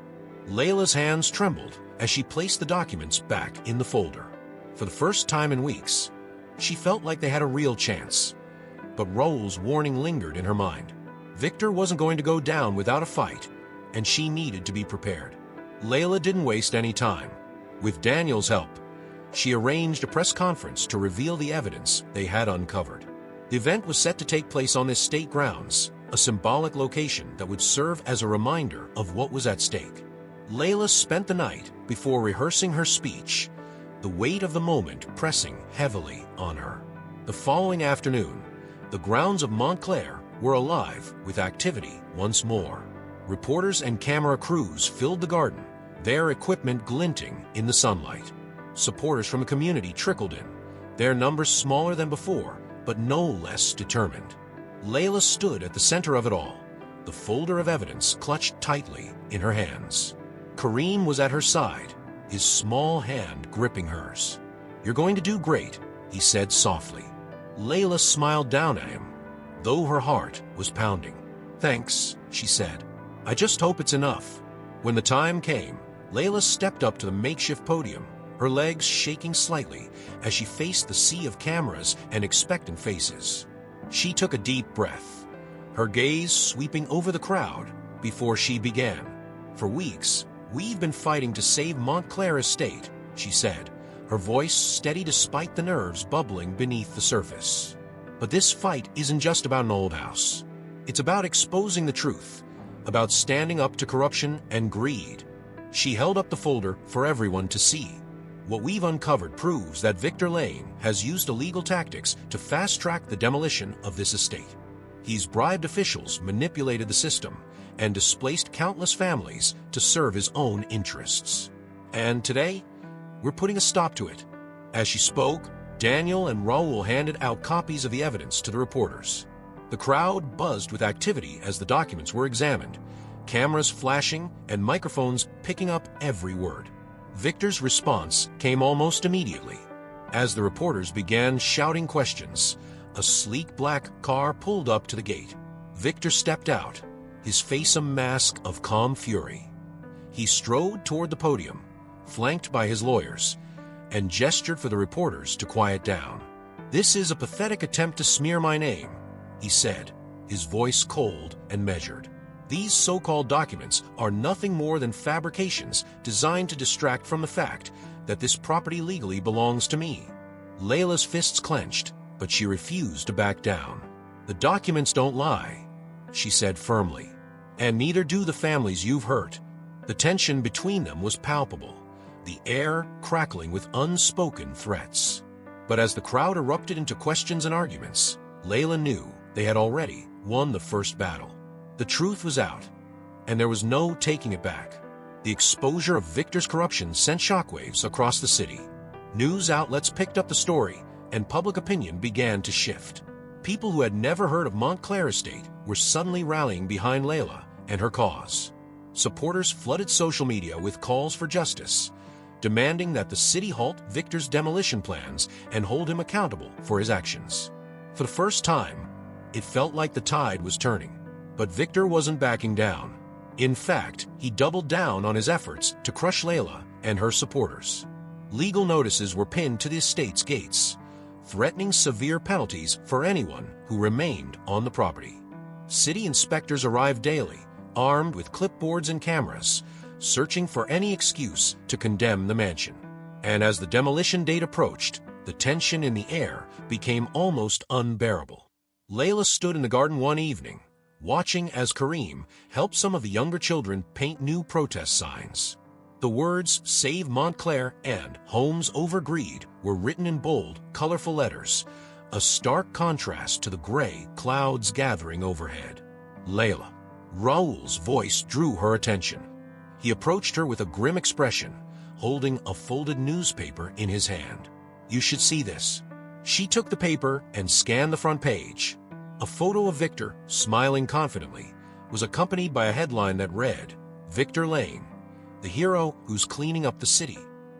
Layla's hands trembled as she placed the documents back in the folder. For the first time in weeks, she felt like they had a real chance. But Raoul's warning lingered in her mind. Victor wasn't going to go down without a fight, and she needed to be prepared. Layla didn't waste any time. With Daniel's help, she arranged a press conference to reveal the evidence they had uncovered. The event was set to take place on the state grounds, a symbolic location that would serve as a reminder of what was at stake. Layla spent the night before rehearsing her speech, the weight of the moment pressing heavily on her. The following afternoon, the grounds of Montclair were alive with activity once more. Reporters and camera crews filled the garden, their equipment glinting in the sunlight. Supporters from the community trickled in, their numbers smaller than before, but no less determined. Layla stood at the center of it all, the folder of evidence clutched tightly in her hands. Kareem was at her side, his small hand gripping hers. You're going to do great, he said softly. Layla smiled down at him, though her heart was pounding. Thanks, she said. I just hope it's enough. When the time came, Layla stepped up to the makeshift podium, her legs shaking slightly as she faced the sea of cameras and expectant faces. She took a deep breath, her gaze sweeping over the crowd before she began. "For weeks, we've been fighting to save Montclair Estate," she said, her voice steady despite the nerves bubbling beneath the surface. "But this fight isn't just about an old house. It's about exposing the truth, about standing up to corruption and greed." She held up the folder for everyone to see. "What we've uncovered proves that Victor Lane has used illegal tactics to fast-track the demolition of this estate. He's bribed officials, manipulated the system, and displaced countless families to serve his own interests. And today, we're putting a stop to it." As she spoke, Daniel and Raul handed out copies of the evidence to the reporters. The crowd buzzed with activity as the documents were examined, cameras flashing and microphones picking up every word. Victor's response came almost immediately. As the reporters began shouting questions, a sleek black car pulled up to the gate. Victor stepped out, his face a mask of calm fury. He strode toward the podium, flanked by his lawyers, and gestured for the reporters to quiet down. "This is a pathetic attempt to smear my name," he said, his voice cold and measured. "These so-called documents are nothing more than fabrications designed to distract from the fact that this property legally belongs to me." Layla's fists clenched, but she refused to back down. "The documents don't lie," she said firmly, "and neither do the families you've hurt." The tension between them was palpable, the air crackling with unspoken threats. But as the crowd erupted into questions and arguments, Layla knew they had already won the first battle. The truth was out, and there was no taking it back. The exposure of Victor's corruption sent shockwaves across the city. News outlets picked up the story, and public opinion began to shift. People who had never heard of Montclair Estate were suddenly rallying behind Layla and her cause. Supporters flooded social media with calls for justice, demanding that the city halt Victor's demolition plans and hold him accountable for his actions. For the first time, it felt like the tide was turning. But Victor wasn't backing down. In fact, he doubled down on his efforts to crush Layla and her supporters. Legal notices were pinned to the estate's gates, threatening severe penalties for anyone who remained on the property. City inspectors arrived daily, armed with clipboards and cameras, searching for any excuse to condemn the mansion. And as the demolition date approached, the tension in the air became almost unbearable. Layla stood in the garden one evening, watching as Kareem helped some of the younger children paint new protest signs. The words "Save Montclair" and "Homes Over Greed" were written in bold, colorful letters, a stark contrast to the gray clouds gathering overhead. "Layla." Raul's voice drew her attention. He approached her with a grim expression, holding a folded newspaper in his hand. "You should see this." She took the paper and scanned the front page. A photo of Victor, smiling confidently, was accompanied by a headline that read, "Victor Lane, the hero who's cleaning up the city."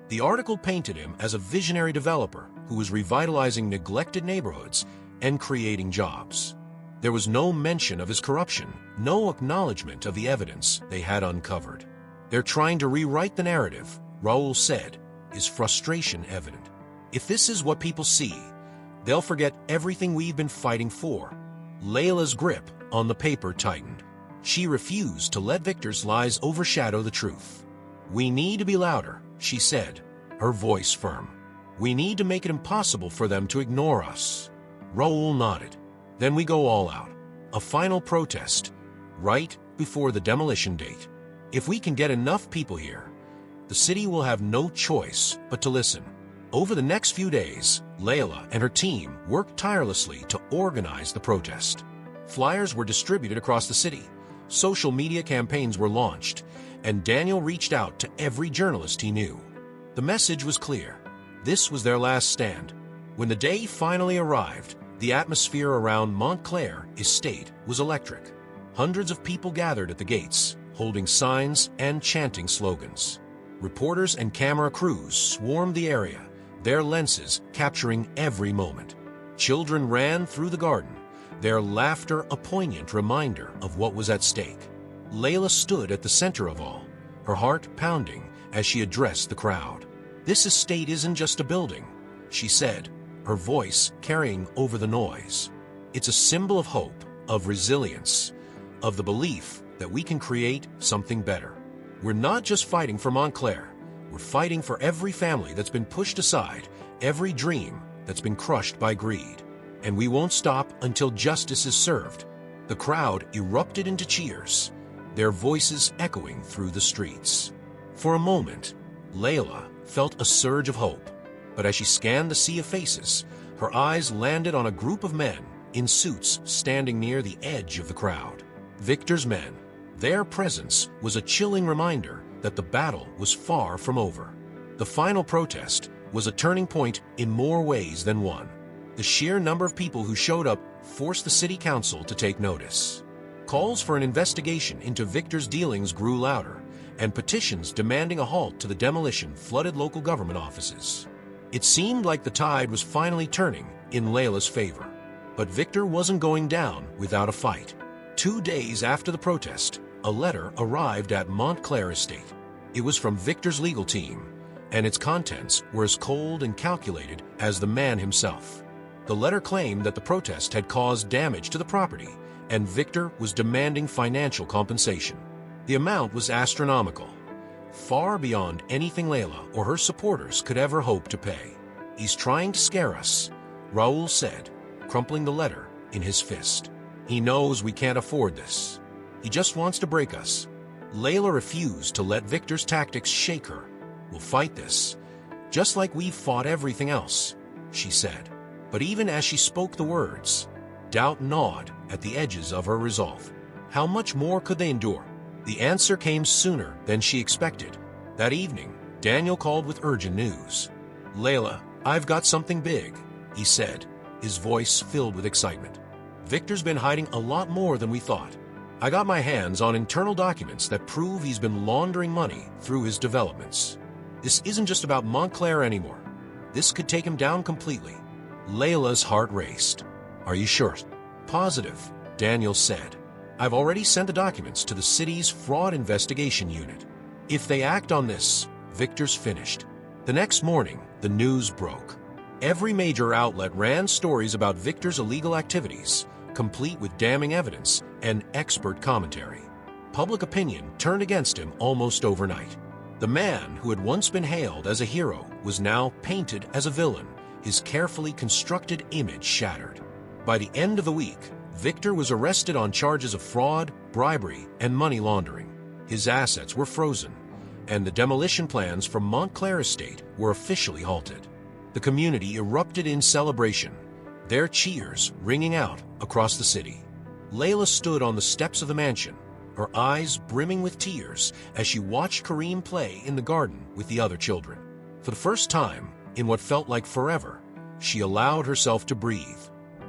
The article painted him as a visionary developer who was revitalizing neglected neighborhoods and creating jobs. There was no mention of his corruption, no acknowledgement of the evidence they had uncovered. "They're trying to rewrite the narrative," Raul said, his frustration evident. "If this is what people see, they'll forget everything we've been fighting for." Layla's grip on the paper tightened. She refused to let Victor's lies overshadow the truth. "We need to be louder," she said, her voice firm. "We need to make it impossible for them to ignore us." Raul nodded. "Then we go all out. A final protest, right before the demolition date. If we can get enough people here, the city will have no choice but to listen." Over the next few days, Layla and her team worked tirelessly to organize the protest. Flyers were distributed across the city, social media campaigns were launched, and Daniel reached out to every journalist he knew. The message was clear. This was their last stand. When the day finally arrived, the atmosphere around Montclair Estate was electric. Hundreds of people gathered at the gates, holding signs and chanting slogans. Reporters and camera crews swarmed the area, their lenses capturing every moment. Children ran through the garden, their laughter a poignant reminder of what was at stake. Layla stood at the center of all, her heart pounding as she addressed the crowd. "This estate isn't just a building," she said, her voice carrying over the noise. "It's a symbol of hope, of resilience, of the belief that we can create something better. We're not just fighting for Montclair, we're fighting for every family that's been pushed aside, every dream that's been crushed by greed. And we won't stop until justice is served." The crowd erupted into cheers, their voices echoing through the streets. For a moment, Layla felt a surge of hope, but as she scanned the sea of faces, her eyes landed on a group of men in suits standing near the edge of the crowd. Victor's men. Their presence was a chilling reminder that the battle was far from over. The final protest was a turning point in more ways than one. The sheer number of people who showed up forced the city council to take notice. Calls for an investigation into Victor's dealings grew louder, and petitions demanding a halt to the demolition flooded local government offices. It seemed like the tide was finally turning in Layla's favor. But Victor wasn't going down without a fight. 2 days after the protest, a letter arrived at Montclair Estate. It was from Victor's legal team, and its contents were as cold and calculated as the man himself. The letter claimed that the protest had caused damage to the property, and Victor was demanding financial compensation. The amount was astronomical, far beyond anything Layla or her supporters could ever hope to pay. "He's trying to scare us," Raoul said, crumpling the letter in his fist. "He knows we can't afford this. He just wants to break us." Layla refused to let Victor's tactics shake her. "We'll fight this, just like we've fought everything else," she said. But even as she spoke the words, doubt gnawed at the edges of her resolve. How much more could they endure? The answer came sooner than she expected. That evening, Daniel called with urgent news. "Layla, I've got something big," he said, his voice filled with excitement. "Victor's been hiding a lot more than we thought. I got my hands on internal documents that prove he's been laundering money through his developments. This isn't just about Montclair anymore. This could take him down completely." Layla's heart raced. "Are you sure?" "Positive," Daniel said. "I've already sent the documents to the city's fraud investigation unit. If they act on this, Victor's finished." The next morning, the news broke. Every major outlet ran stories about Victor's illegal activities, complete with damning evidence and expert commentary. Public opinion turned against him almost overnight. The man who had once been hailed as a hero was now painted as a villain, his carefully constructed image shattered. By the end of the week, Victor was arrested on charges of fraud, bribery, and money laundering. His assets were frozen, and the demolition plans for Montclair Estate were officially halted. The community erupted in celebration, their cheers ringing out across the city. Layla stood on the steps of the mansion, her eyes brimming with tears as she watched Kareem play in the garden with the other children. For the first time, in what felt like forever, she allowed herself to breathe.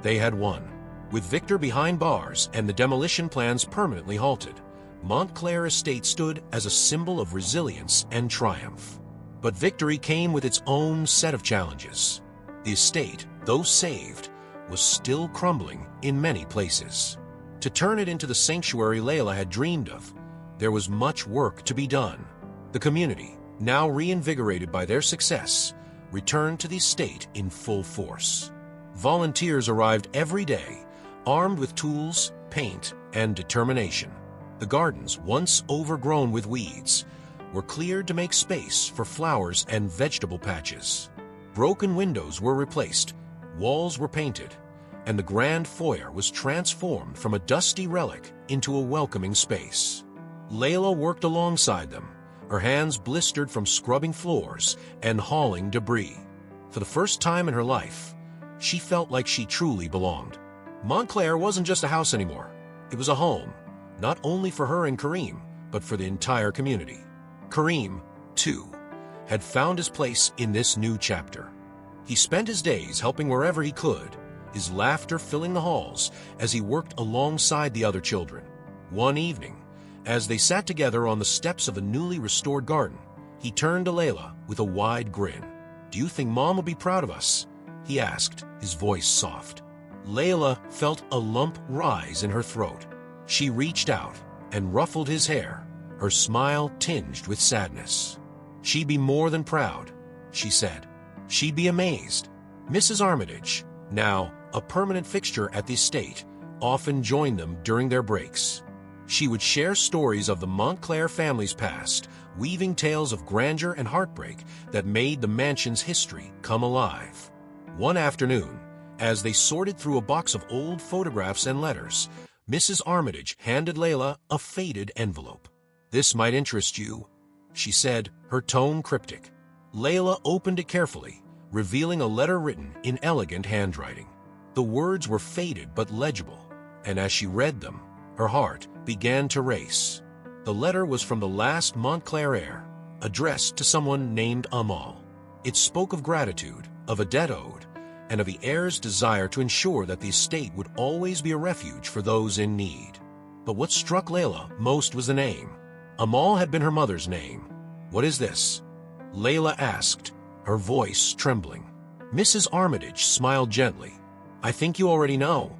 They had won. With Victor behind bars and the demolition plans permanently halted, Montclair Estate stood as a symbol of resilience and triumph. But victory came with its own set of challenges. The estate, though saved, was still crumbling in many places. To turn it into the sanctuary Layla had dreamed of, there was much work to be done. The community, now reinvigorated by their success, returned to the estate in full force. Volunteers arrived every day, armed with tools, paint, and determination. The gardens, once overgrown with weeds, were cleared to make space for flowers and vegetable patches. Broken windows were replaced, walls were painted, and the grand foyer was transformed from a dusty relic into a welcoming space. Layla worked alongside them, her hands blistered from scrubbing floors and hauling debris. For the first time in her life, she felt like she truly belonged. Montclair wasn't just a house anymore. It was a home, not only for her and Kareem, but for the entire community. Kareem, too, had found his place in this new chapter. He spent his days helping wherever he could, his laughter filling the halls as he worked alongside the other children. One evening, as they sat together on the steps of a newly restored garden, he turned to Layla with a wide grin. "Do you think Mom will be proud of us?" he asked, his voice soft. Layla felt a lump rise in her throat. She reached out and ruffled his hair, her smile tinged with sadness. "She'd be more than proud," she said. "She'd be amazed." Mrs. Armitage, now a permanent fixture at the estate, often joined them during their breaks. She would share stories of the Montclair family's past, weaving tales of grandeur and heartbreak that made the mansion's history come alive. One afternoon, as they sorted through a box of old photographs and letters, Mrs. Armitage handed Layla a faded envelope. "This might interest you," she said, her tone cryptic. Layla opened it carefully, revealing a letter written in elegant handwriting. The words were faded but legible, and as she read them, her heart began to race. The letter was from the last Montclair heir, addressed to someone named Amal. It spoke of gratitude, of a debt owed, and of the heir's desire to ensure that the estate would always be a refuge for those in need. But what struck Layla most was the name. Amal had been her mother's name. "What is this?" Layla asked, her voice trembling. Mrs. Armitage smiled gently. "I think you already know,"